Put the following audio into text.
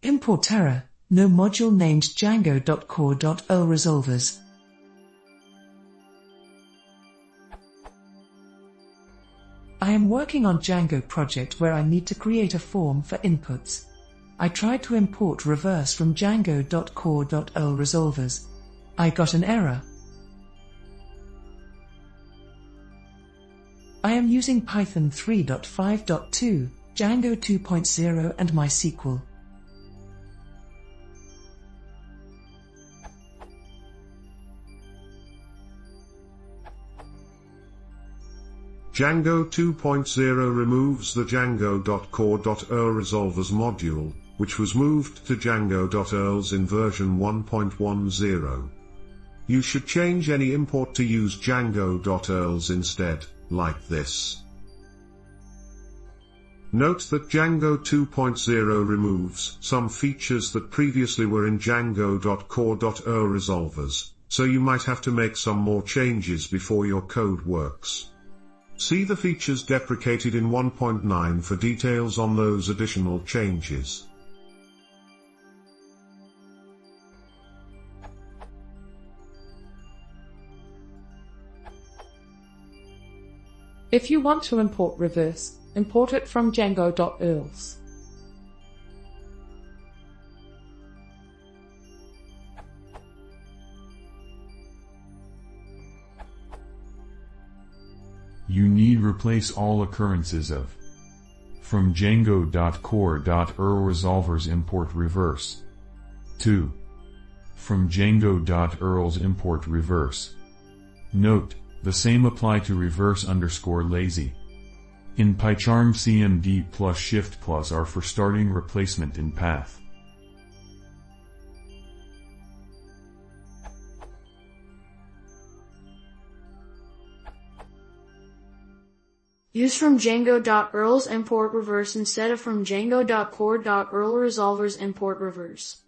ImportError, no module named django.core.urlresolvers. I am working on Django project where I need to create a form for inputs. I tried to import reverse from django.core.urlresolvers. I got an error. I am using Python 3.5.2, Django 2.0 and MySQL. Django 2.0 removes the django.core.urlresolvers module, which was moved to django.urls in version 1.10. You should change any import to use django.urls instead, like this. Note that Django 2.0 removes some features that previously were in django.core.urlresolvers, so you might have to make some more changes before your code works. See the features deprecated in 1.9 for details on those additional changes. If you want to import reverse, import it from django.urls. You need replace all occurrences of from django.core.urlresolvers import reverse to from django.urls import reverse. Note, the same apply to reverse_lazy. In PyCharm CMD plus Shift plus R for starting replacement in path. Use from django.urls import reverse instead of from django.core.urlresolvers import reverse.